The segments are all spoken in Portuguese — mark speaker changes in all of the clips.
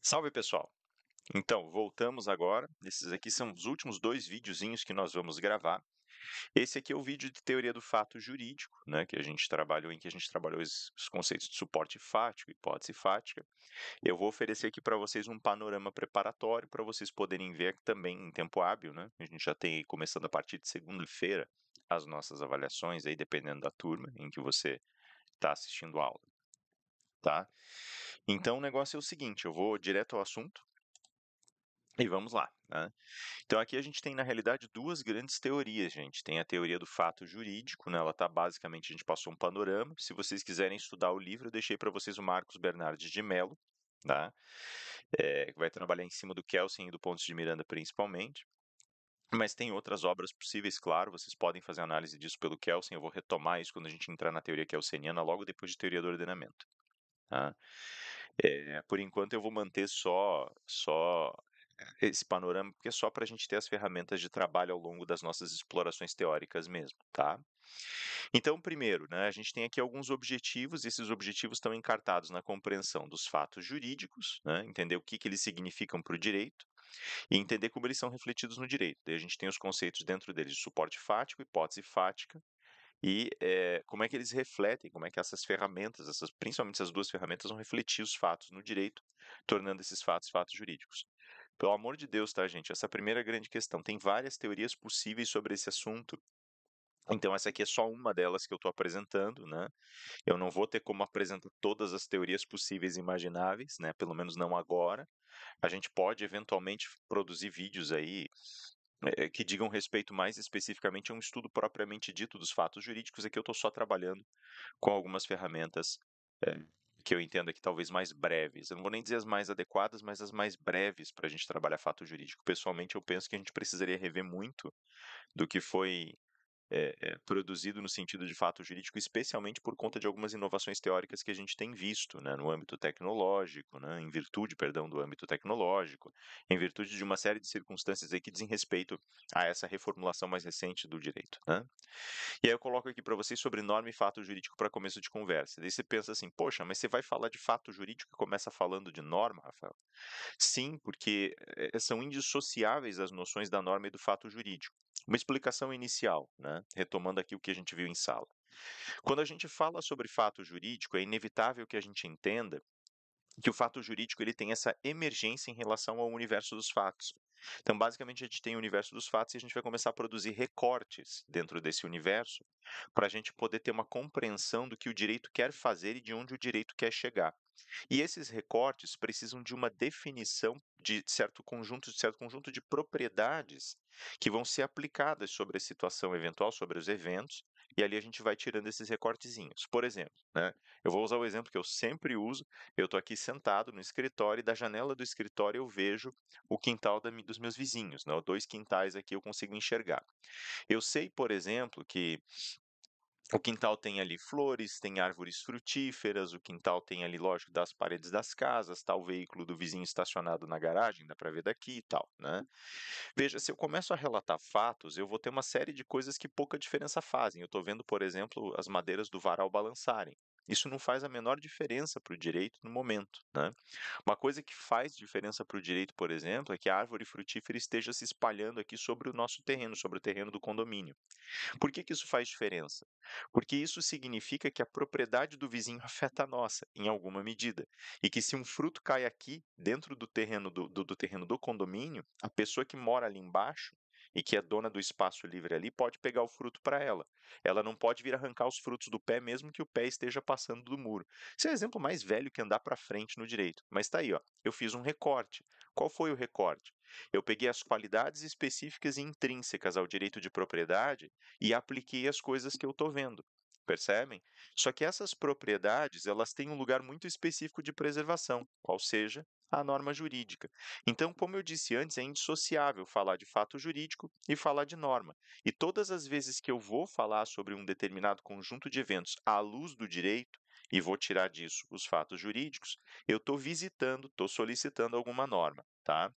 Speaker 1: Salve pessoal! Então, voltamos agora. Esses aqui são os últimos dois videozinhos que nós vamos gravar. Esse aqui é o vídeo de teoria do fato jurídico, né, que a gente trabalhou os conceitos de suporte fático, hipótese fática. Eu vou oferecer aqui para vocês um panorama preparatório para vocês poderem ver também em tempo hábil, né? A gente já tem aí, começando a partir de segunda-feira, as nossas avaliações aí, dependendo da turma em que você está assistindo a aula, tá? Então, o negócio é o seguinte, eu vou direto ao assunto. E vamos lá, né? Então aqui a gente tem, na realidade, duas grandes teorias, gente. Tem a teoria do fato jurídico, né? Ela tá basicamente, a gente passou um panorama. Se vocês quiserem estudar o livro, eu deixei para vocês o Marcos Bernardes de Mello, tá? Que vai trabalhar em cima do Kelsen e do Pontes de Miranda principalmente. Mas tem outras obras possíveis, claro, vocês podem fazer análise disso pelo Kelsen. Eu vou retomar isso quando a gente entrar na teoria kelseniana, logo depois de teoria do ordenamento. Tá? Por enquanto eu vou manter só esse panorama, porque é só para a gente ter as ferramentas de trabalho ao longo das nossas explorações teóricas mesmo, tá? Então, primeiro, né, a gente tem aqui alguns objetivos, e esses objetivos estão encartados na compreensão dos fatos jurídicos, né, entender o que eles significam para o direito, e entender como eles são refletidos no direito. Daí a gente tem os conceitos dentro deles de suporte fático, hipótese fática, e como é que eles refletem, como é que essas ferramentas, principalmente essas duas ferramentas, vão refletir os fatos no direito, tornando esses fatos fatos jurídicos. Pelo amor de Deus, tá, gente? Essa é a primeira grande questão. Tem várias teorias possíveis sobre esse assunto. Então, essa aqui é só uma delas que eu estou apresentando, né? Eu não vou ter como apresentar todas as teorias possíveis e imagináveis, né? Pelo menos não agora. A gente pode eventualmente produzir vídeos aí que digam respeito mais especificamente a um estudo propriamente dito dos fatos jurídicos. Aqui eu estou só trabalhando com algumas ferramentas é, que eu entendo aqui talvez mais breves. Eu não vou nem dizer as mais adequadas, mas as mais breves para a gente trabalhar fato jurídico. Pessoalmente, eu penso que a gente precisaria rever muito do que foi produzido no sentido de fato jurídico, especialmente por conta de algumas inovações teóricas que a gente tem visto, né, no âmbito tecnológico, né, em virtude, perdão, do âmbito tecnológico, em virtude de uma série de circunstâncias aí que dizem respeito a essa reformulação mais recente do direito, né? E aí eu coloco aqui para vocês sobre norma e fato jurídico para começo de conversa. Daí você pensa assim, poxa, mas você vai falar de fato jurídico e começa falando de norma, Rafael? Sim, porque são indissociáveis as noções da norma e do fato jurídico. Uma explicação inicial, né? Retomando aqui o que a gente viu em sala. Quando a gente fala sobre fato jurídico, é inevitável que a gente entenda que o fato jurídico ele tem essa emergência em relação ao universo dos fatos. Então, basicamente, a gente tem o universo dos fatos e a gente vai começar a produzir recortes dentro desse universo para a gente poder ter uma compreensão do que o direito quer fazer e de onde o direito quer chegar. E esses recortes precisam de uma definição de certo conjunto de propriedades que vão ser aplicadas sobre a situação eventual, sobre os eventos, e ali a gente vai tirando esses recortezinhos. Por exemplo, né, eu vou usar o exemplo que eu sempre uso. Eu estou aqui sentado no escritório e da janela do escritório eu vejo o quintal dos meus vizinhos, né, 2 quintais aqui eu consigo enxergar. Eu sei, por exemplo, que o quintal tem ali flores, tem árvores frutíferas, o quintal tem ali, lógico, das paredes das casas, tá o veículo do vizinho estacionado na garagem, dá para ver daqui e tal, né? Veja, se eu começo a relatar fatos, eu vou ter uma série de coisas que pouca diferença fazem. Eu estou vendo, por exemplo, as madeiras do varal balançarem. Isso não faz a menor diferença para o direito no momento, né? Uma coisa que faz diferença para o direito, por exemplo, é que a árvore frutífera esteja se espalhando aqui sobre o nosso terreno, sobre o terreno do condomínio. Por que isso faz diferença? Porque isso significa que a propriedade do vizinho afeta a nossa, em alguma medida. E que se um fruto cai aqui, dentro do terreno do terreno do condomínio, a pessoa que mora ali embaixo e que é dona do espaço livre ali pode pegar o fruto para ela. Ela não pode vir arrancar os frutos do pé, mesmo que o pé esteja passando do muro. Esse é o exemplo mais velho que andar para frente no direito. Mas está aí, ó. Eu fiz um recorte. Qual foi o recorte? Eu peguei as qualidades específicas e intrínsecas ao direito de propriedade e apliquei as coisas que eu estou vendo. Percebem? Só que essas propriedades, elas têm um lugar muito específico de preservação, qual seja a norma jurídica. Então, como eu disse antes, é indissociável falar de fato jurídico e falar de norma. E todas as vezes que eu vou falar sobre um determinado conjunto de eventos à luz do direito, e vou tirar disso os fatos jurídicos, eu estou visitando, estou solicitando alguma norma, tá?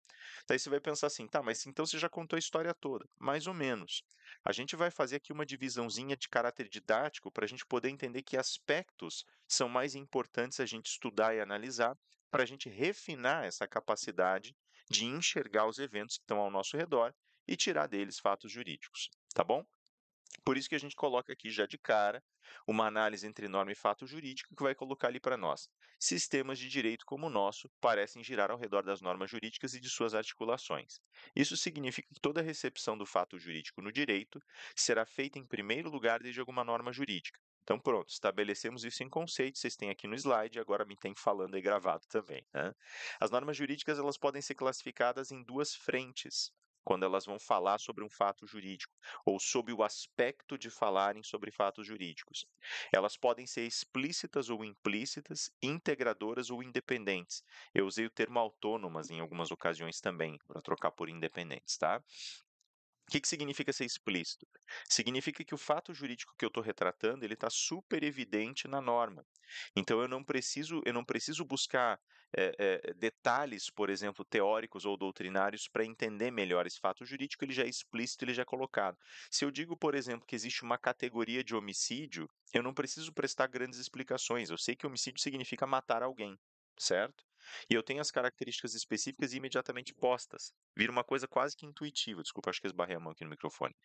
Speaker 1: Daí você vai pensar assim, tá, mas então você já contou a história toda. Mais ou menos. A gente vai fazer aqui uma divisãozinha de caráter didático para a gente poder entender que aspectos são mais importantes a gente estudar e analisar para a gente refinar essa capacidade de enxergar os eventos que estão ao nosso redor e tirar deles fatos jurídicos, tá bom? Por isso que a gente coloca aqui já de cara uma análise entre norma e fato jurídico que vai colocar ali para nós. Sistemas de direito como o nosso parecem girar ao redor das normas jurídicas e de suas articulações. Isso significa que toda recepção do fato jurídico no direito será feita em primeiro lugar desde alguma norma jurídica. Então, pronto, estabelecemos isso em conceito, vocês têm aqui no slide, agora me tem falando aí gravado também, né? As normas jurídicas elas podem ser classificadas em duas frentes, quando elas vão falar sobre um fato jurídico ou sob o aspecto de falarem sobre fatos jurídicos. Elas podem ser explícitas ou implícitas, integradoras ou independentes. Eu usei o termo autônomas em algumas ocasiões também, para trocar por independentes, tá? O que significa ser explícito? Significa que o fato jurídico que eu estou retratando ele está super evidente na norma. Então eu não preciso buscar detalhes, por exemplo, teóricos ou doutrinários para entender melhor esse fato jurídico. Ele já é explícito, ele já é colocado. Se eu digo, por exemplo, que existe uma categoria de homicídio, eu não preciso prestar grandes explicações. Eu sei que homicídio significa matar alguém, certo? E eu tenho as características específicas imediatamente postas. Vira uma coisa quase que intuitiva. Desculpa, acho que eu esbarrei a mão aqui no microfone.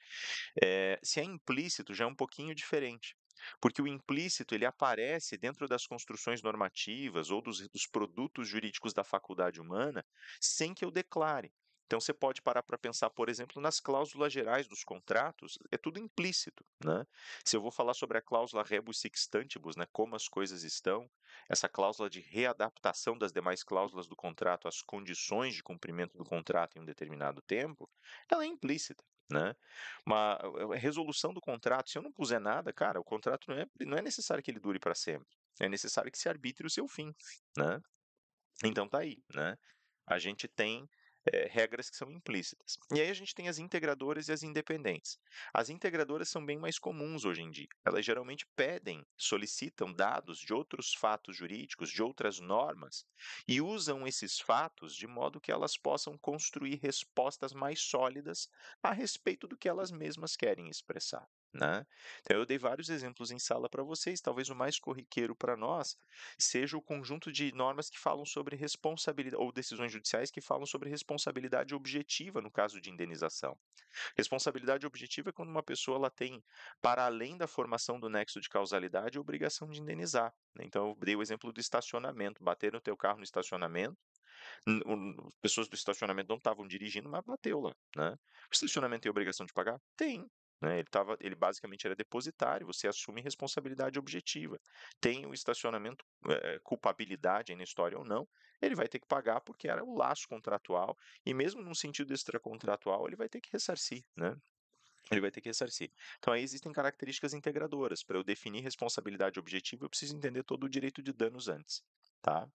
Speaker 1: Se é implícito, já é um pouquinho diferente, porque o implícito ele aparece dentro das construções normativas ou dos produtos jurídicos da faculdade humana sem que eu declare. Então você pode parar para pensar, por exemplo, nas cláusulas gerais dos contratos, é tudo implícito, né? Se eu vou falar sobre a cláusula rebus sic stantibus, né, como as coisas estão, essa cláusula de readaptação das demais cláusulas do contrato às condições de cumprimento do contrato em um determinado tempo, ela é implícita, né? Uma resolução do contrato, se eu não puser nada, cara, o contrato não é necessário que ele dure para sempre. É necessário que se arbitre o seu fim, né? Então tá aí, né? A gente tem regras que são implícitas. E aí a gente tem as integradoras e as independentes. As integradoras são bem mais comuns hoje em dia. Elas geralmente pedem, solicitam dados de outros fatos jurídicos, de outras normas, e usam esses fatos de modo que elas possam construir respostas mais sólidas a respeito do que elas mesmas querem expressar, né? Então eu dei vários exemplos em sala para vocês, talvez o mais corriqueiro para nós seja o conjunto de normas que falam sobre responsabilidade, ou decisões judiciais que falam sobre responsabilidade objetiva no caso de indenização. Responsabilidade objetiva é quando uma pessoa ela tem, para além da formação do nexo de causalidade, a obrigação de indenizar, né? Então, eu dei o exemplo do estacionamento. Bater no teu carro no estacionamento, pessoas do estacionamento não estavam dirigindo, mas bateu lá, né? O estacionamento tem obrigação de pagar? Tem. Né? Ele basicamente era depositário, você assume responsabilidade objetiva. Tem o estacionamento, culpabilidade aí na história ou não, ele vai ter que pagar porque era o laço contratual, e mesmo num sentido extracontratual, ele vai ter que ressarcir, né? Ele vai ter que ressarcir. Então aí existem características integradoras. Para eu definir responsabilidade objetiva, eu preciso entender todo o direito de danos antes, tá?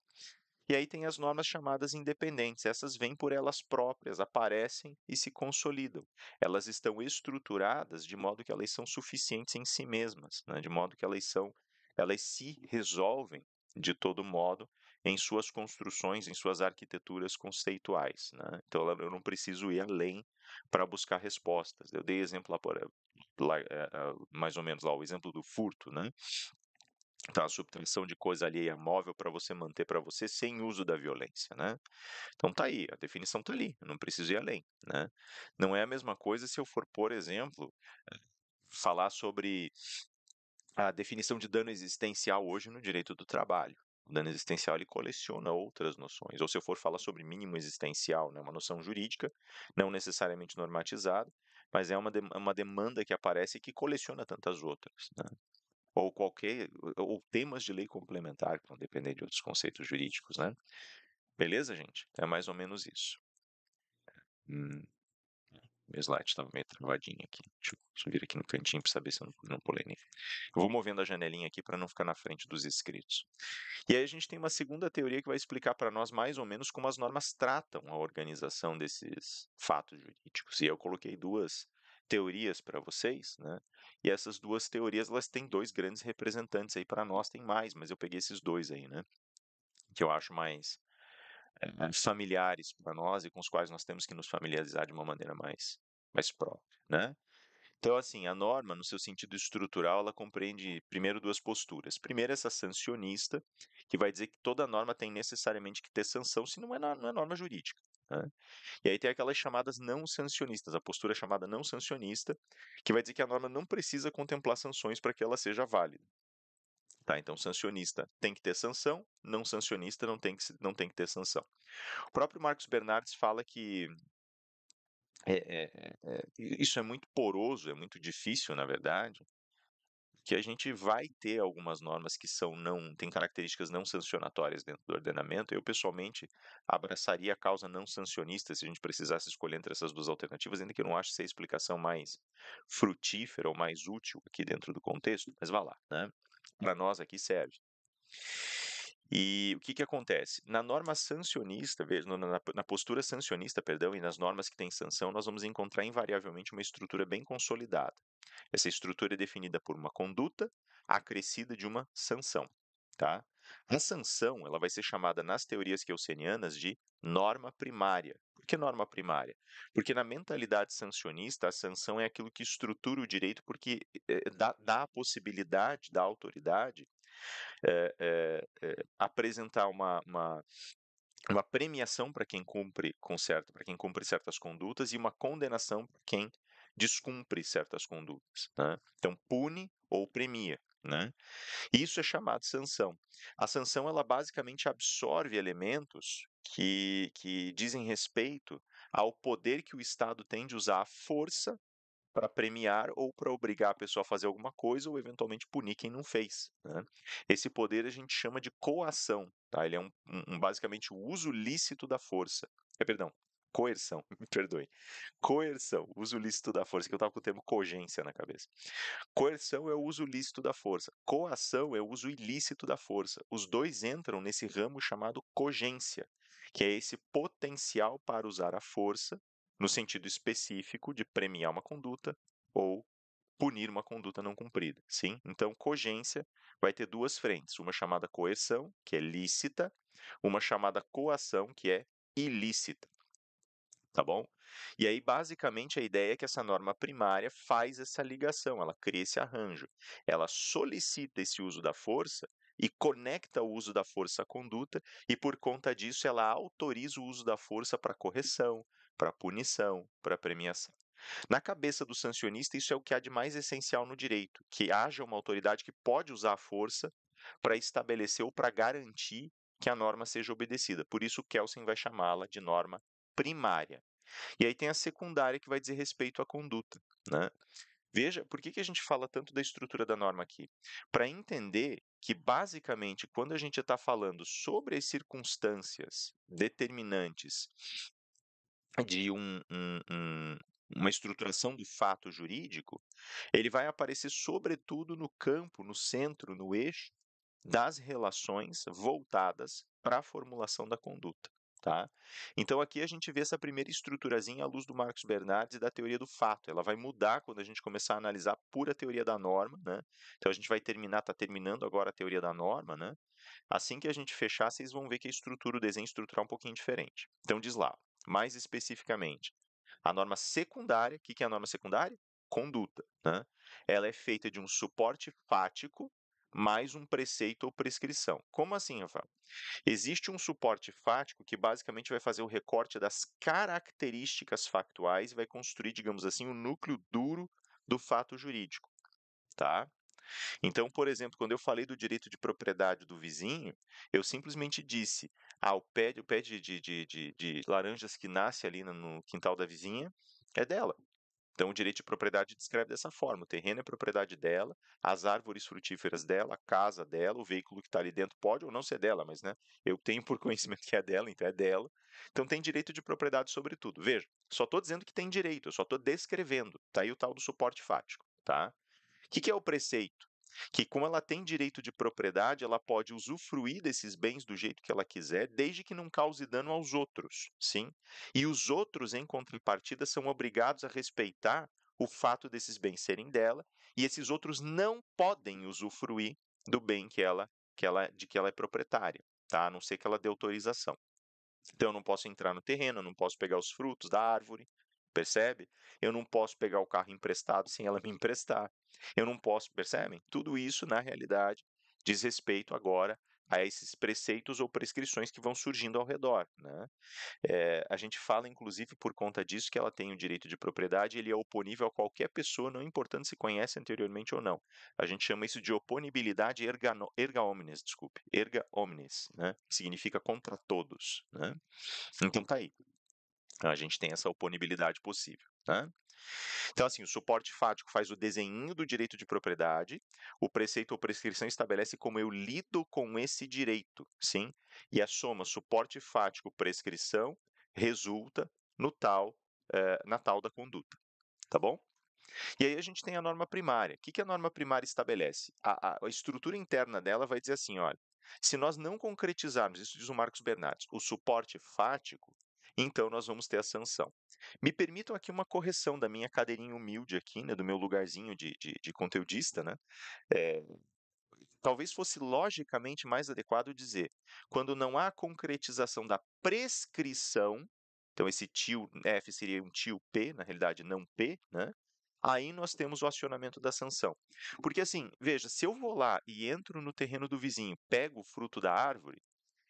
Speaker 1: E aí tem as normas chamadas independentes. Essas vêm por elas próprias, aparecem e se consolidam. Elas estão estruturadas de modo que elas são suficientes em si mesmas, né? De modo que elas se resolvem de todo modo em suas construções, em suas arquiteturas conceituais, né? Então eu não preciso ir além para buscar respostas. Eu dei exemplo mais ou menos lá, o exemplo do furto, né? Tá, a subtração de coisa alheia móvel para você manter para você sem uso da violência, né? Então tá aí, a definição tá ali, eu não preciso ir além, né? Não é a mesma coisa se eu for, por exemplo, falar sobre a definição de dano existencial hoje no direito do trabalho. O dano existencial ele coleciona outras noções. Ou se eu for falar sobre mínimo existencial, né, uma noção jurídica, não necessariamente normatizada, mas é uma demanda que aparece e que coleciona tantas outras, né? Ou temas de lei complementar que vão depender de outros conceitos jurídicos, né? Beleza, gente? É mais ou menos isso. Hum, Meu slide estava meio travadinho aqui. Deixa eu subir aqui no cantinho para saber se eu não pulei nem. Eu vou movendo a janelinha aqui para não ficar na frente dos inscritos. E aí a gente tem uma segunda teoria que vai explicar para nós mais ou menos como as normas tratam a organização desses fatos jurídicos. E eu coloquei duas teorias para vocês, né? E essas duas teorias elas têm dois grandes representantes aí para nós, tem mais, mas eu peguei esses dois aí, né? Que eu acho mais familiares para nós e com os quais nós temos que nos familiarizar de uma maneira mais própria, né? Então, assim, a norma, no seu sentido estrutural, ela compreende, primeiro, duas posturas. Primeiro, essa sancionista, que vai dizer que toda norma tem necessariamente que ter sanção, se não é norma jurídica, né? E aí tem aquelas chamadas não sancionistas, a postura chamada não sancionista, que vai dizer que a norma não precisa contemplar sanções para que ela seja válida. Tá? Então, sancionista tem que ter sanção, não sancionista não tem que ter sanção. O próprio Marcos Bernardes fala que isso é muito poroso, é muito difícil, na verdade, que a gente vai ter algumas normas que têm características não sancionatórias dentro do ordenamento. Eu, pessoalmente, abraçaria a causa não sancionista se a gente precisasse escolher entre essas duas alternativas, ainda que eu não ache ser a explicação mais frutífera ou mais útil aqui dentro do contexto, mas vá lá, né? Para nós aqui serve. E o que que acontece? Na norma sancionista, veja, na postura sancionista, perdão, e nas normas que têm sanção, nós vamos encontrar invariavelmente uma estrutura bem consolidada. Essa estrutura é definida por uma conduta acrescida de uma sanção, tá? A sanção, ela vai ser chamada nas teorias kelsenianas de norma primária. Por que norma primária? Porque na mentalidade sancionista, a sanção é aquilo que estrutura o direito porque dá a possibilidade da autoridade apresentar uma premiação para quem para quem cumpre certas condutas e uma condenação para quem descumpre certas condutas, né? Então pune ou premia, né? Isso é chamado sanção. A sanção ela basicamente absorve elementos que dizem respeito ao poder que o Estado tem de usar a força para premiar ou para obrigar a pessoa a fazer alguma coisa ou eventualmente punir quem não fez, né? Esse poder a gente chama de coação, tá? Ele é basicamente o uso lícito da força. Perdão, coerção, me perdoe. Coerção, uso lícito da força, que eu estava com o termo cogência na cabeça. Coerção é o uso lícito da força. Coação é o uso ilícito da força. Os dois entram nesse ramo chamado cogência, que é esse potencial para usar a força no sentido específico de premiar uma conduta ou punir uma conduta não cumprida. Sim? Então, cogência vai ter duas frentes: uma chamada coerção, que é lícita, uma chamada coação, que é ilícita. Tá bom? E aí, basicamente, a ideia é que essa norma primária faz essa ligação, ela cria esse arranjo. Ela solicita esse uso da força e conecta o uso da força à conduta, e por conta disso, ela autoriza o uso da força para correção, para punição, para premiação. Na cabeça do sancionista, isso é o que há de mais essencial no direito, que haja uma autoridade que pode usar a força para estabelecer ou para garantir que a norma seja obedecida. Por isso, Kelsen vai chamá-la de norma primária. E aí tem a secundária que vai dizer respeito à conduta, né? Veja, por que a gente fala tanto da estrutura da norma aqui? Para entender que, basicamente, quando a gente está falando sobre as circunstâncias determinantes de uma estruturação do fato jurídico, ele vai aparecer sobretudo no campo, no centro, no eixo das relações voltadas para a formulação da conduta. Tá? Então aqui a gente vê essa primeira estruturazinha à luz do Marcos Bernardes e da teoria do fato. Ela vai mudar quando a gente começar a analisar a pura teoria da norma, né? Então a gente vai está terminando agora a teoria da norma, né? Assim que a gente fechar, vocês vão ver que a estrutura, o desenho estrutural é um pouquinho diferente. Então diz lá, mais especificamente, a norma secundária, o que é a norma secundária? Conduta, né? Ela é feita de um suporte fático mais um preceito ou prescrição. Como assim, Rafael? Existe um suporte fático que basicamente vai fazer o recorte das características factuais e vai construir, digamos assim, o núcleo duro do fato jurídico, tá? Então, por exemplo, quando eu falei do direito de propriedade do vizinho, eu simplesmente disse: o pé de laranjas que nasce ali no quintal da vizinha é dela. Então, o direito de propriedade descreve dessa forma: o terreno é propriedade dela, as árvores frutíferas dela, a casa dela, o veículo que está ali dentro pode ou não ser dela, mas né, eu tenho por conhecimento que é dela, então é dela. Então, tem direito de propriedade sobre tudo. Veja, só estou dizendo que tem direito, eu só estou descrevendo. Está aí o tal do suporte fático. Tá? O que é o preceito? Que, como ela tem direito de propriedade, ela pode usufruir desses bens do jeito que ela quiser, desde que não cause dano aos outros, sim? E os outros, em contrapartida, são obrigados a respeitar o fato desses bens serem dela, e esses outros não podem usufruir do bem de que ela é proprietária, tá? A não ser que ela dê autorização. Então, eu não posso entrar no terreno, eu não posso pegar os frutos da árvore, percebe? Eu não posso pegar o carro emprestado sem ela me emprestar. Eu não posso, percebem? Tudo isso, na realidade, diz respeito agora a esses preceitos ou prescrições que vão surgindo ao redor, né? A gente fala, inclusive, por conta disso, que ela tem o direito de propriedade, ele é oponível a qualquer pessoa, não importando se conhece anteriormente ou não. A gente chama isso de oponibilidade erga omnes, desculpe, erga omnes, né? Que significa contra todos, né? Então tá aí. A gente tem essa oponibilidade possível, né? Então, assim, o suporte fático faz o desenho do direito de propriedade, o preceito ou prescrição estabelece como eu lido com esse direito, sim, e a soma suporte fático-prescrição resulta no tal, na tal da conduta, tá bom? E aí a gente tem a norma primária. O que a norma primária estabelece? A estrutura interna dela vai dizer assim, olha, se nós não concretizarmos, isso diz o Marcos Bernardes, o suporte fático, então nós vamos ter a sanção. Me permitam aqui uma correção da minha cadeirinha humilde aqui, né, do meu lugarzinho de conteudista, né? É, talvez fosse logicamente mais adequado dizer, quando não há concretização da prescrição, então esse tio F seria um tio P, na realidade não P, né? Aí nós temos o acionamento da sanção. Porque assim, veja, se eu vou lá e entro no terreno do vizinho, pego o fruto da árvore,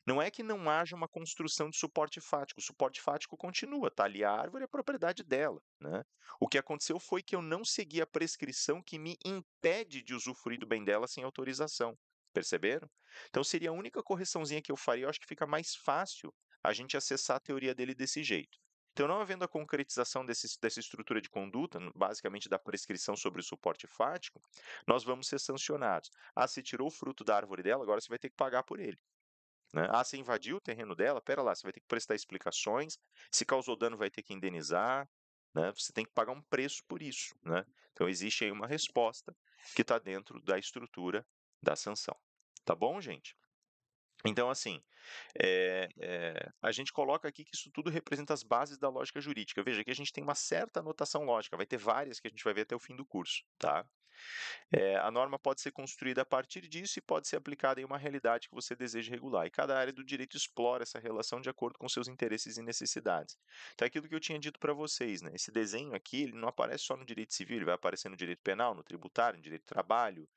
Speaker 1: não é que não haja uma construção de suporte fático, o suporte fático continua, tá ali a árvore, é propriedade dela, né? O que aconteceu foi que eu não segui a prescrição que me impede de usufruir do bem dela sem autorização. Perceberam? Então seria a única correçãozinha que eu faria, eu acho que fica mais fácil a gente acessar a teoria dele desse jeito. Então, não havendo a concretização dessa estrutura de conduta, basicamente da prescrição sobre o suporte fático, nós vamos ser sancionados. Ah, você tirou o fruto da árvore dela, agora você vai ter que pagar por ele. Né? Ah, você invadiu o terreno dela? Pera lá, você vai ter que prestar explicações. Se causou dano, vai ter que indenizar. Né? Você tem que pagar um preço por isso. Né? Então, existe aí uma resposta que está dentro da estrutura da sanção. Tá bom, gente? Então, assim, a gente coloca aqui que isso tudo representa as bases da lógica jurídica. Veja que a gente tem uma certa notação lógica, vai ter várias que a gente vai ver até o fim do curso, tá? A norma pode ser construída a partir disso e pode ser aplicada em uma realidade que você deseja regular. E cada área do direito explora essa relação de acordo com seus interesses e necessidades. Então, é aquilo que eu tinha dito para vocês, né? Esse desenho aqui, ele não aparece só no direito civil, ele vai aparecer no direito penal, no tributário, no direito do trabalho,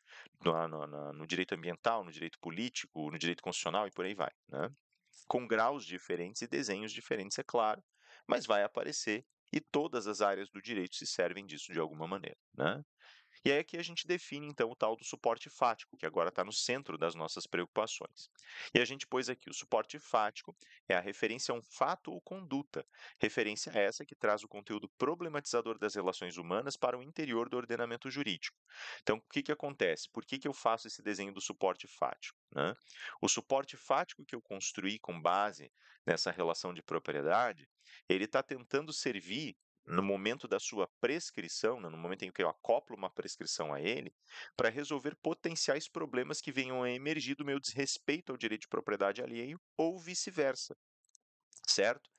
Speaker 1: no direito ambiental, no direito político, no direito constitucional e por aí vai, né? Com graus diferentes e desenhos diferentes, é claro, mas vai aparecer e todas as áreas do direito se servem disso de alguma maneira, né? E aí aqui a gente define então o tal do suporte fático, que agora está no centro das nossas preocupações. E a gente pôs aqui o suporte fático é a referência a um fato ou conduta, referência essa que traz o conteúdo problematizador das relações humanas para o interior do ordenamento jurídico. Então, o que acontece? Por que eu faço esse desenho do suporte fático? Né? O suporte fático que eu construí com base nessa relação de propriedade, ele está tentando servir no momento da sua prescrição, né, no momento em que eu acoplo uma prescrição a ele, para resolver potenciais problemas que venham a emergir do meu desrespeito ao direito de propriedade alheio ou vice-versa, certo?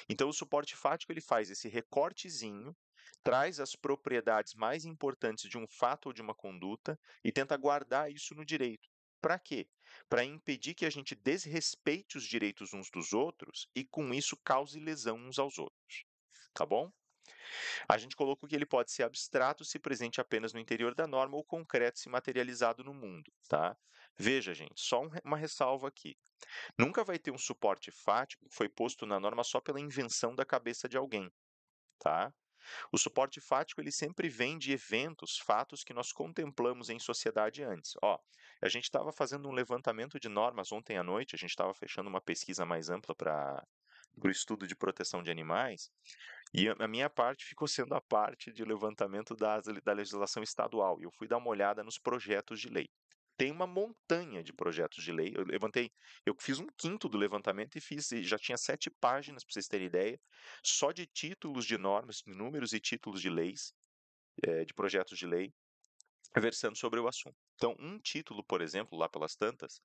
Speaker 1: Então, o suporte fático ele faz esse recortezinho, traz as propriedades mais importantes de um fato ou de uma conduta e tenta guardar isso no direito. Para quê? Para impedir que a gente desrespeite os direitos uns dos outros e, com isso, cause lesão uns aos outros. Tá bom? A gente colocou que ele pode ser abstrato se presente apenas no interior da norma ou concreto se materializado no mundo, tá? Veja, gente, só uma ressalva aqui. Nunca vai ter um suporte fático que foi posto na norma só pela invenção da cabeça de alguém, tá? O suporte fático ele sempre vem de eventos, fatos que nós contemplamos em sociedade antes. Ó, a gente estava fazendo um levantamento de normas ontem à noite, a gente estava fechando uma pesquisa mais ampla para o estudo de proteção de animais, e a minha parte ficou sendo a parte de levantamento da legislação estadual. E eu fui dar uma olhada nos projetos de lei. Tem uma montanha de projetos de lei. Eu fiz um quinto do levantamento e já tinha 7 páginas, para vocês terem ideia, só de títulos de normas, números e títulos de leis, de projetos de lei, versando sobre o assunto. Então, um título, por exemplo, lá pelas tantas,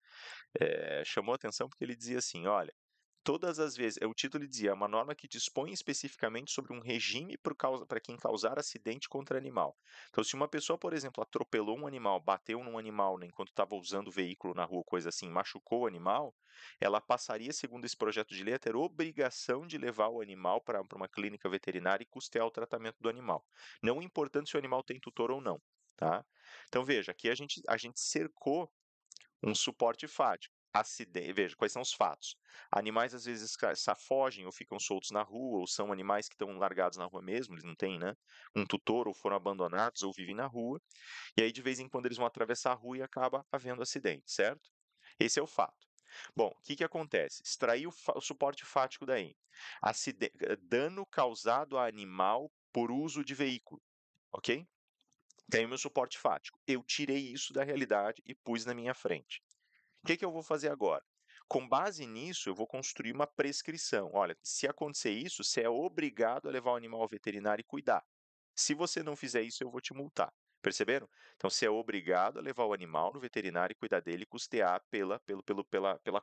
Speaker 1: chamou a atenção porque ele dizia assim: olha, Todas as vezes, o título dizia, é uma norma que dispõe especificamente sobre um regime para quem causar acidente contra animal. Então, se uma pessoa, por exemplo, atropelou um animal, bateu num animal, né, enquanto estava usando o veículo na rua, coisa assim, machucou o animal, ela passaria, segundo esse projeto de lei, a ter obrigação de levar o animal para uma clínica veterinária e custear o tratamento do animal. Não importando se o animal tem tutor ou não, tá? Então, veja, aqui a gente cercou um suporte fático. Veja, quais são os fatos? Animais às vezes fogem ou ficam soltos na rua, ou são animais que estão largados na rua mesmo, eles não têm, né, um tutor, ou foram abandonados, ou vivem na rua, e aí de vez em quando eles vão atravessar a rua e acaba havendo acidente, certo? Esse é o fato. Bom, o que que acontece? Extrair o suporte fático daí. Dano causado a animal por uso de veículo, ok? Tenho meu suporte fático. Eu tirei isso da realidade e pus na minha frente. O que que eu vou fazer agora? Com base nisso, eu vou construir uma prescrição. Olha, se acontecer isso, você é obrigado a levar o animal ao veterinário e cuidar. Se você não fizer isso, eu vou te multar. Perceberam? Então, você é obrigado a levar o animal no veterinário e cuidar dele e custear pela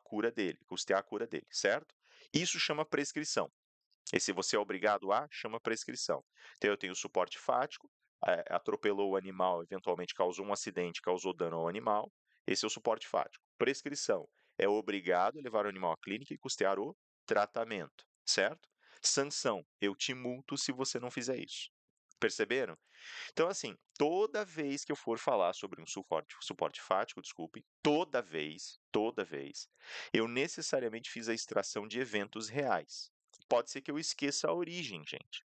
Speaker 1: cura dele, custear a cura dele, certo? Isso chama prescrição. E se você é obrigado a, chama prescrição. Então, eu tenho suporte fático, atropelou o animal, eventualmente causou um acidente, causou dano ao animal. Esse é o suporte fático. Prescrição é obrigado a levar o animal à clínica e custear o tratamento, certo? Sanção, eu te multo se você não fizer isso. Perceberam? Então, assim, toda vez que eu for falar sobre um suporte fático, desculpe, toda vez, eu necessariamente fiz a extração de eventos reais. Pode ser que eu esqueça a origem, gente,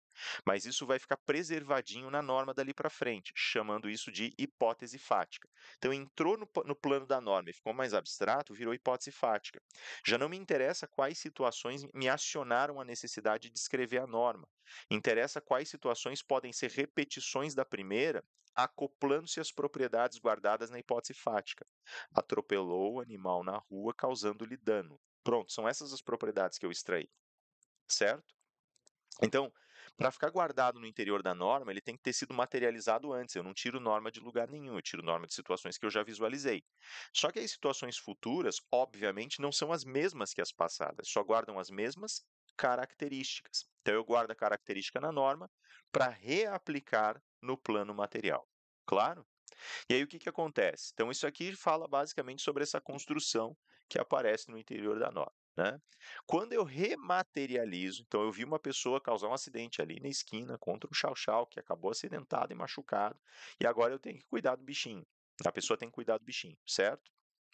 Speaker 1: mas isso vai ficar preservadinho na norma dali para frente, chamando isso de hipótese fática. Então, entrou no plano da norma e ficou mais abstrato, virou hipótese fática. Já não me interessa quais situações me acionaram a necessidade de descrever a norma. Interessa quais situações podem ser repetições da primeira, acoplando-se às propriedades guardadas na hipótese fática. Atropelou o animal na rua, causando-lhe dano. Pronto, são essas as propriedades que eu extraí, certo? Então, para ficar guardado no interior da norma, ele tem que ter sido materializado antes. Eu não tiro norma de lugar nenhum, eu tiro norma de situações que eu já visualizei. Só que as situações futuras, obviamente, não são as mesmas que as passadas, só guardam as mesmas características. Então, eu guardo a característica na norma para reaplicar no plano material. Claro? E aí o que que acontece? Então isso aqui fala basicamente sobre essa construção que aparece no interior da norma, né? Quando eu rematerializo, então eu vi uma pessoa causar um acidente ali na esquina contra um chau-chau que acabou acidentado e machucado, e agora eu tenho que cuidar do bichinho. A pessoa tem que cuidar do bichinho, certo?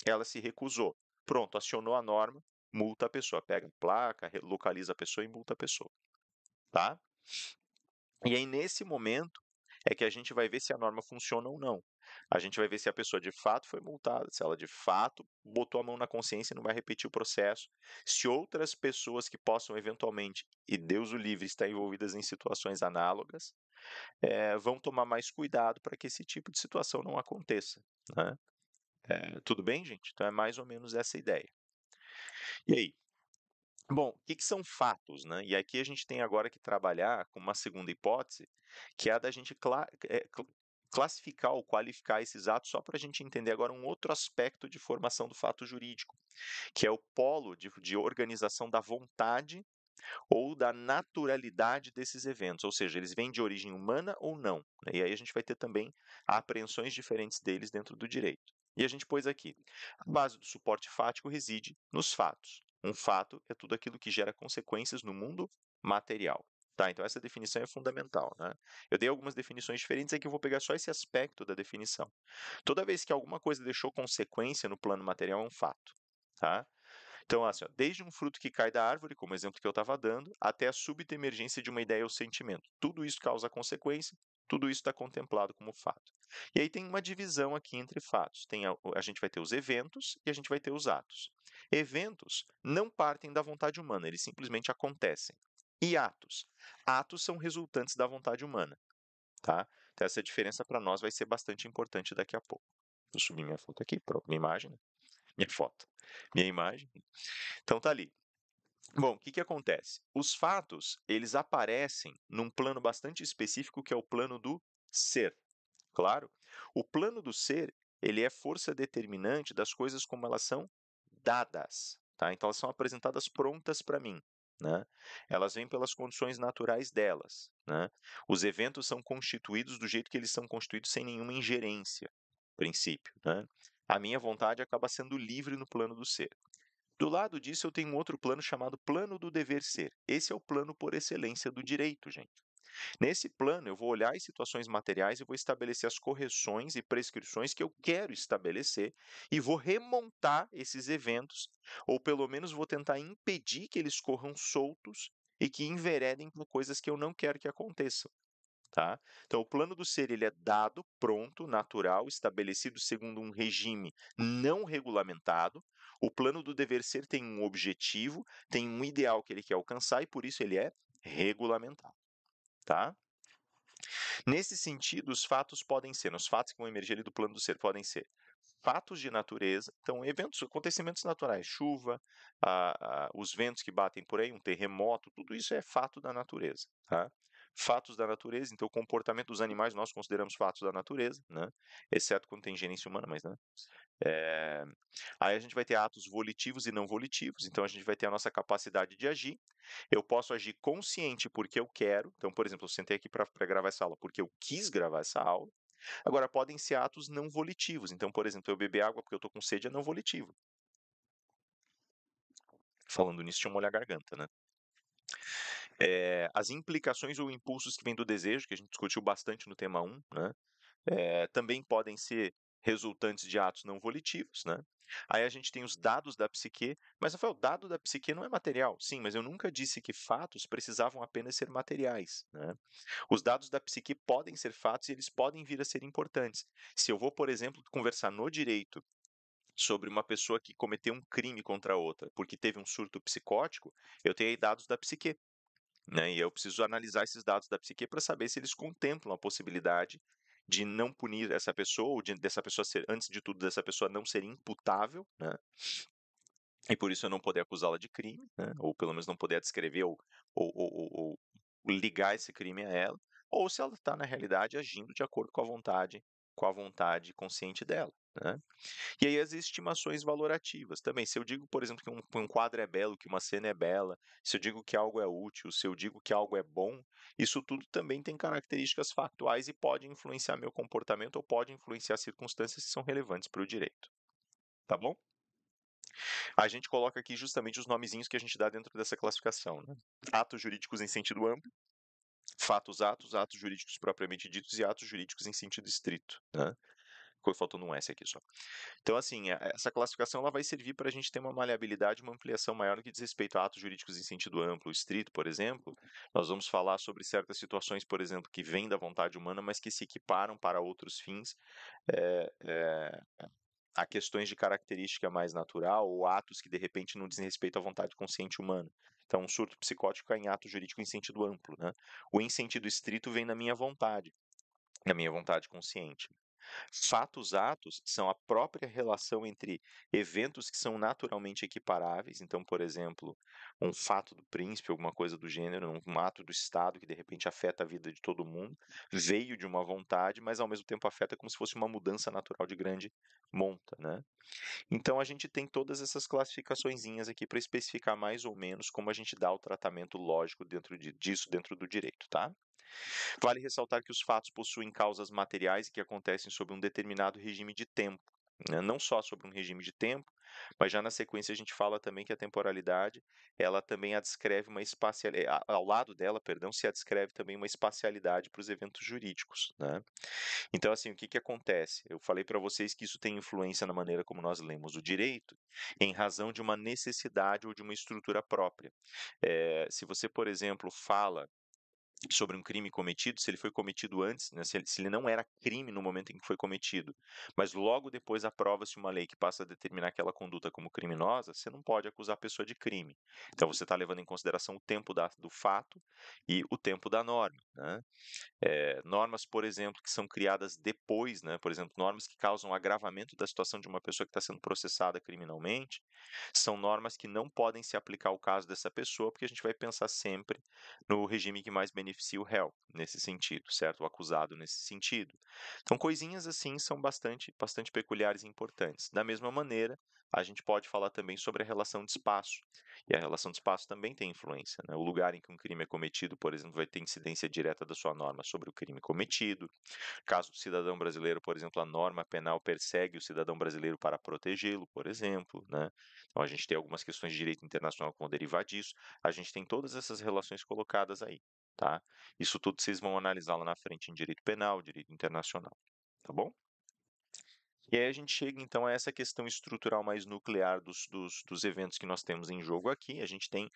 Speaker 1: Ela se recusou. Pronto, acionou a norma, multa a pessoa, pega a placa, localiza a pessoa e multa a pessoa, tá? E aí, nesse momento, é que a gente vai ver se a norma funciona ou não. A gente vai ver se a pessoa de fato foi multada, se ela de fato botou a mão na consciência e não vai repetir o processo, se outras pessoas que possam eventualmente, e Deus o livre, estar envolvidas em situações análogas, vão tomar mais cuidado para que esse tipo de situação não aconteça, né? Tudo bem, gente? Então é mais ou menos essa ideia. E aí? Bom, o que que são fatos, né? E aqui a gente tem agora que trabalhar com uma segunda hipótese, que é a da gente classificar ou qualificar esses atos, só para a gente entender agora um outro aspecto de formação do fato jurídico, que é o polo de organização da vontade ou da naturalidade desses eventos, ou seja, eles vêm de origem humana ou não, né? E aí a gente vai ter também apreensões diferentes deles dentro do direito. E a gente pôs aqui: a base do suporte fático reside nos fatos. Um fato é tudo aquilo que gera consequências no mundo material. Tá, então essa definição é fundamental, né? Eu dei algumas definições diferentes, aqui eu vou pegar só esse aspecto da definição. Toda vez que alguma coisa deixou consequência no plano material, é um fato, tá? Então, assim, ó, desde um fruto que cai da árvore, como exemplo que eu estava dando, até a súbita emergência de uma ideia ou sentimento. Tudo isso causa consequência, tudo isso está contemplado como fato. E aí tem uma divisão aqui entre fatos. A gente vai ter os eventos e a gente vai ter os atos. Eventos não partem da vontade humana, eles simplesmente acontecem. E atos? Atos são resultantes da vontade humana, tá? Então essa diferença para nós vai ser bastante importante daqui a pouco. Vou subir minha foto aqui, pronto, minha imagem, né? Minha foto, minha imagem. Então tá ali. Bom, o que que acontece? Os fatos, eles aparecem num plano bastante específico que é o plano do ser. Claro, o plano do ser, ele é força determinante das coisas como elas são dadas. tá? Então elas são apresentadas prontas para mim, né? Elas vêm pelas condições naturais delas, né? Os eventos são constituídos do jeito que eles são constituídos sem nenhuma ingerência, princípio, né? A minha vontade acaba sendo livre no plano do ser. Do lado disso, eu tenho um outro plano chamado plano do dever ser. Esse é o plano por excelência do direito, gente. Nesse plano, eu vou olhar as situações materiais e vou estabelecer as correções e prescrições que eu quero estabelecer e vou remontar esses eventos, ou pelo menos vou tentar impedir que eles corram soltos e que enveredem por coisas que eu não quero que aconteçam. Tá? Então, o plano do ser ele é dado, pronto, natural, estabelecido segundo um regime não regulamentado. O plano do dever ser tem um objetivo, tem um ideal que ele quer alcançar e por isso ele é regulamentado. Tá? Nesse sentido, os fatos podem ser, os fatos que vão emergir ali do plano do ser podem ser fatos de natureza, então eventos, acontecimentos naturais, chuva, os ventos que batem por aí, um terremoto, tudo isso é fato da natureza, tá? Fatos da natureza, então o comportamento dos animais nós consideramos fatos da natureza, né? Exceto quando tem gerência humana, mas né? É, Aí a gente vai ter atos volitivos e não volitivos, então a gente vai ter a nossa capacidade de agir. Eu posso agir consciente porque eu quero, então, por exemplo, eu sentei aqui para gravar essa aula porque eu quis gravar essa aula. Agora, podem ser atos não volitivos, então, por exemplo, eu beber água porque eu estou com sede é não volitivo. Falando nisso, deixa eu molhar a garganta, né? As implicações ou impulsos que vêm do desejo, que a gente discutiu bastante no tema 1, né? Também podem ser resultantes de atos não volitivos, né? Aí a gente tem os dados da psique, mas Rafael, o dado da psique não é material. Sim, mas eu nunca disse que fatos precisavam apenas ser materiais, né? Os dados da psique podem ser fatos e eles podem vir a ser importantes. Se eu vou, por exemplo, conversar no direito sobre uma pessoa que cometeu um crime contra outra porque teve um surto psicótico, eu tenho aí dados da psique, né? E eu preciso analisar esses dados da psique para saber se eles contemplam a possibilidade de não punir essa pessoa, ou dessa pessoa ser, antes de tudo, dessa pessoa não ser imputável, né? E por isso eu não poder acusá-la de crime, né? Ou pelo menos não poder descrever ou ligar esse crime a ela, ou se ela está, na realidade, agindo de acordo com a vontade consciente dela, né? E aí as estimações valorativas também. Se eu digo, por exemplo, que um quadro é belo, que uma cena é bela, se eu digo que algo é útil, se eu digo que algo é bom, isso tudo também tem características factuais e pode influenciar meu comportamento ou pode influenciar circunstâncias que são relevantes para o direito. Tá bom? A gente coloca aqui justamente os nomezinhos que a gente dá dentro dessa classificação, né? Atos jurídicos em sentido amplo, fatos atos, atos jurídicos propriamente ditos e atos jurídicos em sentido estrito, né? Ficou faltando um S aqui só. Então, assim, essa classificação ela vai servir para a gente ter uma maleabilidade, uma ampliação maior no que diz respeito a atos jurídicos em sentido amplo, estrito, por exemplo. Nós vamos falar sobre certas situações, por exemplo, que vêm da vontade humana, mas que se equiparam para outros fins, é, é, a questões de característica mais natural ou atos que, de repente, não dizem respeito à vontade consciente humana. Então, um surto psicótico é em ato jurídico em sentido amplo, né? O em sentido estrito vem na minha vontade consciente. Fatos atos são a própria relação entre eventos que são naturalmente equiparáveis. Então, por exemplo, um fato do príncipe, alguma coisa do gênero, um ato do Estado que de repente afeta a vida de todo mundo, veio de uma vontade, mas ao mesmo tempo afeta como se fosse uma mudança natural de grande monta, né? Então a gente tem todas essas classificaçõezinhas aqui para especificar mais ou menos como a gente dá o tratamento lógico disso dentro do direito, tá? Vale ressaltar que os fatos possuem causas materiais que acontecem sob um determinado regime de tempo, né? Não só sobre um regime de tempo, mas já na sequência a gente fala também que a temporalidade, ela também adscreve uma espacialidade, ao lado dela, perdão, se adscreve também uma espacialidade para os eventos jurídicos, né? Então, assim, o que que acontece? Eu falei para vocês que isso tem influência na maneira como nós lemos o direito, em razão de uma necessidade ou de uma estrutura própria. Se você, por exemplo, fala sobre um crime cometido, se ele foi cometido antes, né, se ele não era crime no momento em que foi cometido, mas logo depois aprova-se uma lei que passa a determinar aquela conduta como criminosa, você não pode acusar a pessoa de crime. Então você está levando em consideração o tempo do fato e o tempo da norma, né? Normas, por exemplo, que são criadas depois, né? Por exemplo, normas que causam agravamento da situação de uma pessoa que está sendo processada criminalmente, são normas que não podem se aplicar ao caso dessa pessoa, porque a gente vai pensar sempre no regime que mais beneficia beneficia o réu nesse sentido, certo? O acusado nesse sentido. Então, coisinhas assim são bastante peculiares e importantes. Da mesma maneira, a gente pode falar também sobre a relação de espaço. E a relação de espaço também tem influência, né? O lugar em que um crime é cometido, por exemplo, vai ter incidência direta da sua norma sobre o crime cometido. Caso do cidadão brasileiro, por exemplo, a norma penal persegue o cidadão brasileiro para protegê-lo, por exemplo, né? Então a gente tem algumas questões de direito internacional que vão derivar disso. A gente tem todas essas relações colocadas aí, tá? Isso tudo vocês vão analisar lá na frente em direito penal, direito internacional, tá bom? E aí a gente chega então a essa questão estrutural mais nuclear dos eventos que nós temos em jogo aqui. A gente tem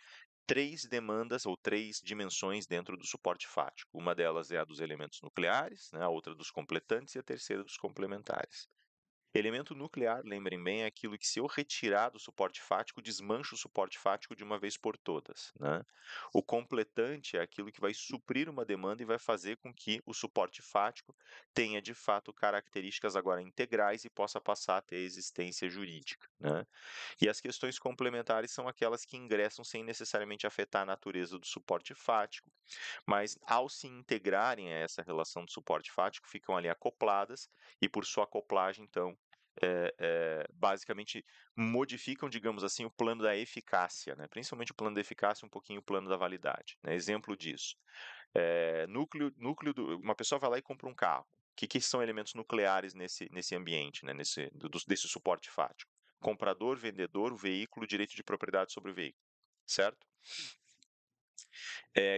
Speaker 1: três demandas ou três dimensões dentro do suporte fático. Uma delas é a dos elementos nucleares, né, a outra dos completantes e a terceira dos complementares. Elemento nuclear, lembrem bem, é aquilo que, se eu retirar do suporte fático, desmancha o suporte fático de uma vez por todas, né? O completante é aquilo que vai suprir uma demanda e vai fazer com que o suporte fático tenha, de fato, características agora integrais e possa passar a ter existência jurídica, né? E as questões complementares são aquelas que ingressam sem necessariamente afetar a natureza do suporte fático, mas ao se integrarem a essa relação de suporte fático, ficam ali acopladas e, por sua acoplagem, então, basicamente modificam, digamos assim, o plano da eficácia, né? Principalmente o plano da eficácia, um pouquinho o plano da validade, né? Exemplo disso, uma pessoa vai lá e compra um carro. O que são elementos nucleares nesse ambiente, né? Desse suporte fático? Comprador, vendedor, o veículo, direito de propriedade sobre o veículo, certo?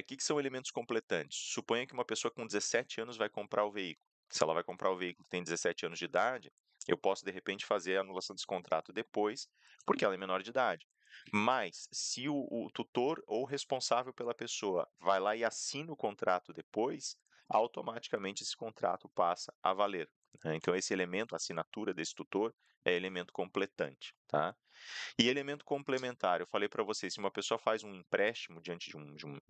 Speaker 1: Que são elementos completantes? Suponha que uma pessoa com 17 anos vai comprar o veículo. Se ela vai comprar o veículo e tem 17 anos de idade, eu posso, de repente, fazer a anulação desse contrato depois, porque ela é menor de idade. Mas, se o tutor ou responsável pela pessoa vai lá e assina o contrato depois, automaticamente esse contrato passa a valer, né? Então, esse elemento, a assinatura desse tutor, é elemento completante, tá? E elemento complementar, eu falei para vocês, se uma pessoa faz um empréstimo diante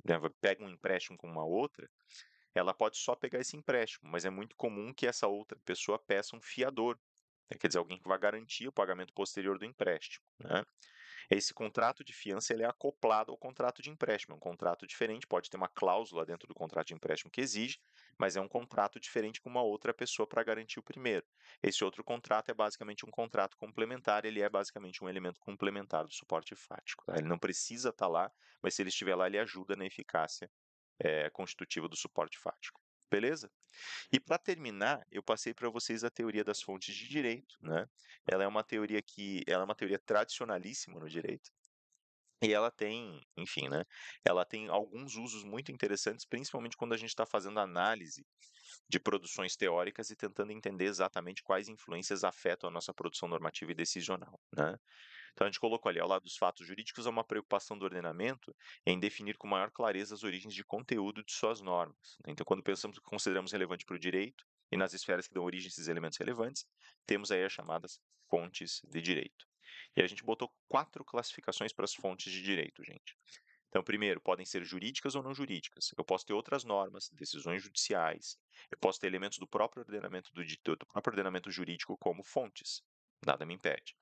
Speaker 1: né, pega um empréstimo com uma outra, ela pode só pegar esse empréstimo, mas é muito comum que essa outra pessoa peça um fiador, né, quer dizer, alguém que vai garantir o pagamento posterior do empréstimo, né? Esse contrato de fiança ele é acoplado ao contrato de empréstimo, é um contrato diferente, pode ter uma cláusula dentro do contrato de empréstimo que exige, mas é um contrato diferente com uma outra pessoa para garantir o primeiro. Esse outro contrato é basicamente um contrato complementar, ele é basicamente um elemento complementar do suporte fático, tá? Ele não precisa estar lá, mas se ele estiver lá, ele ajuda na eficácia constitutiva do suporte fático. Beleza? E para terminar, eu passei para vocês a teoria das fontes de direito, né? Ela é uma teoria tradicionalíssima no direito. E ela tem, enfim, né? Ela tem alguns usos muito interessantes, principalmente quando a gente está fazendo análise de produções teóricas e tentando entender exatamente quais influências afetam a nossa produção normativa e decisional, né? Então a gente colocou ali, ao lado dos fatos jurídicos, há uma preocupação do ordenamento em definir com maior clareza as origens de conteúdo de suas normas, né? Então, quando pensamos o que consideramos relevante para o direito e nas esferas que dão origem a esses elementos relevantes, temos aí as chamadas fontes de direito. E a gente botou 4 classificações para as fontes de direito, gente. Então, primeiro, podem ser jurídicas ou não jurídicas. Eu posso ter outras normas, decisões judiciais. Eu posso ter elementos do próprio ordenamento jurídico como fontes. Nada me impede.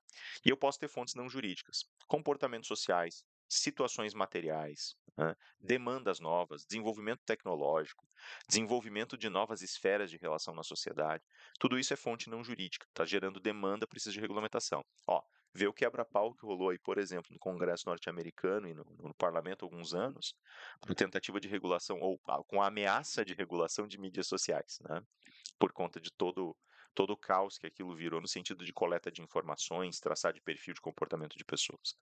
Speaker 1: E eu posso ter fontes não jurídicas, comportamentos sociais, situações materiais, né, demandas novas, desenvolvimento tecnológico, desenvolvimento de novas esferas de relação na sociedade. Tudo isso é fonte não jurídica, está gerando demanda, precisa de regulamentação. Ó, vê o quebra-pau que rolou aí, por exemplo, no Congresso norte-americano e no parlamento há alguns anos, por tentativa de regulação, ou com a ameaça de regulação de mídias sociais, né? Por conta de todo o caos que aquilo virou no sentido de coleta de informações, traçar de perfil de comportamento de pessoas.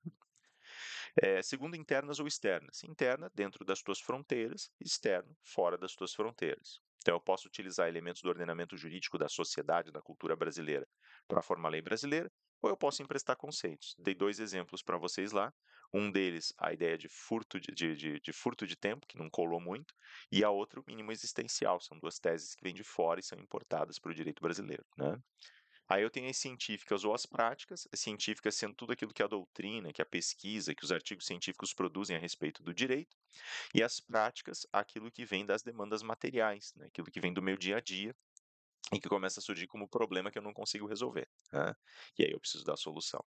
Speaker 1: Segundo, internas ou externas. Interna, dentro das tuas fronteiras, externo, fora das tuas fronteiras. Então, eu posso utilizar elementos do ordenamento jurídico da sociedade, da cultura brasileira, para formar a lei brasileira, ou eu posso emprestar conceitos. Dei 2 exemplos para vocês lá. Um deles, a ideia de furto de furto de tempo, que não colou muito, e a outra, o mínimo existencial. São 2 teses que vêm de fora e são importadas para o direito brasileiro, né? Aí eu tenho as científicas ou as práticas, as científicas sendo tudo aquilo que a doutrina, que a pesquisa, que os artigos científicos produzem a respeito do direito, e as práticas, aquilo que vem das demandas materiais, né? Aquilo que vem do meu dia a dia, e que começa a surgir como problema que eu não consigo resolver, né, e aí eu preciso dar a solução.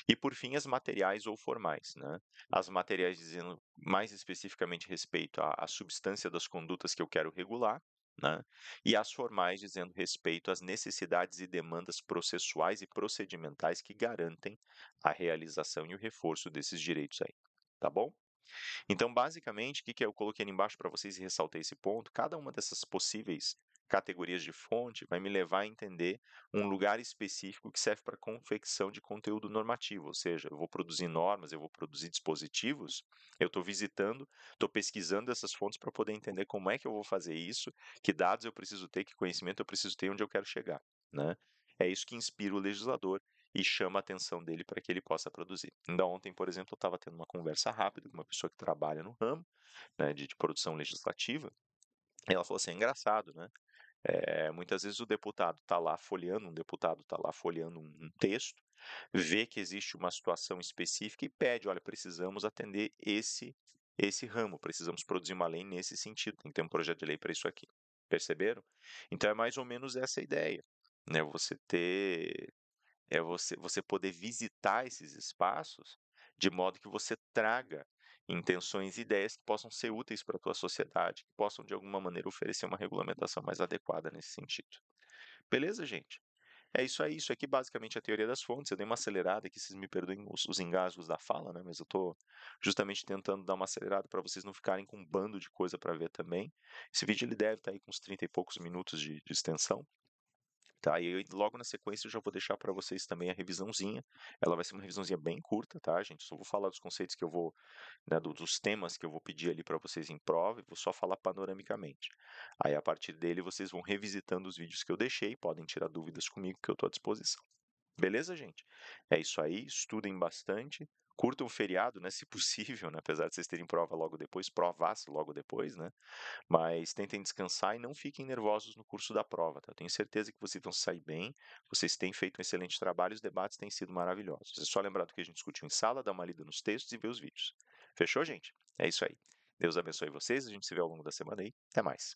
Speaker 1: E por fim, as materiais ou formais, né. As materiais dizendo mais especificamente respeito à substância das condutas que eu quero regular, né, e as formais dizendo respeito às necessidades e demandas processuais e procedimentais que garantem a realização e o reforço desses direitos aí, tá bom? Então, basicamente, o que eu coloquei ali embaixo para vocês e ressaltei esse ponto, cada uma dessas possíveis categorias de fonte vai me levar a entender um lugar específico que serve para confecção de conteúdo normativo, ou seja, eu vou produzir normas, eu vou produzir dispositivos, eu estou visitando, estou pesquisando essas fontes para poder entender como é que eu vou fazer isso, que dados eu preciso ter, que conhecimento eu preciso ter, e onde eu quero chegar, né? É isso que inspira o legislador e chama a atenção dele para que ele possa produzir. Ainda ontem, por exemplo, eu estava tendo uma conversa rápida com uma pessoa que trabalha no ramo, né, de produção legislativa, e ela falou assim: é engraçado, né? Muitas vezes o deputado está lá folheando, um deputado está lá folheando um texto, vê que existe uma situação específica e pede: olha, precisamos atender esse ramo, precisamos produzir uma lei nesse sentido, tem que ter um projeto de lei para isso aqui. Perceberam? Então é mais ou menos essa a ideia, né? Você poder visitar esses espaços, de modo que você traga intenções e ideias que possam ser úteis para a tua sociedade, que possam de alguma maneira oferecer uma regulamentação mais adequada nesse sentido. Beleza, gente? É isso aí, isso aqui basicamente é a teoria das fontes. Eu dei uma acelerada aqui, vocês me perdoem os engasgos da fala, né? Mas eu estou justamente tentando dar uma acelerada para vocês não ficarem com um bando de coisa para ver também. Esse vídeo ele deve estar aí com uns 30 e poucos minutos de extensão. Tá, e aí logo na sequência eu já vou deixar para vocês também a revisãozinha. Ela vai ser uma revisãozinha bem curta, tá, gente? Só vou falar dos conceitos que eu vou, né, dos temas que eu vou pedir ali para vocês em prova, e vou só falar panoramicamente. Aí a partir dele vocês vão revisitando os vídeos que eu deixei, podem tirar dúvidas comigo que eu estou à disposição. Beleza, gente? É isso aí, estudem bastante, curtam o feriado, né, se possível, né, apesar de vocês terem prova logo depois, provasse logo depois, né? Mas tentem descansar e não fiquem nervosos no curso da prova, tá? Eu tenho certeza que vocês vão sair bem, vocês têm feito um excelente trabalho, os debates têm sido maravilhosos. É só lembrar do que a gente discutiu em sala, dar uma lida nos textos e ver os vídeos. Fechou, gente? É isso aí. Deus abençoe vocês, a gente se vê ao longo da semana aí. Até mais.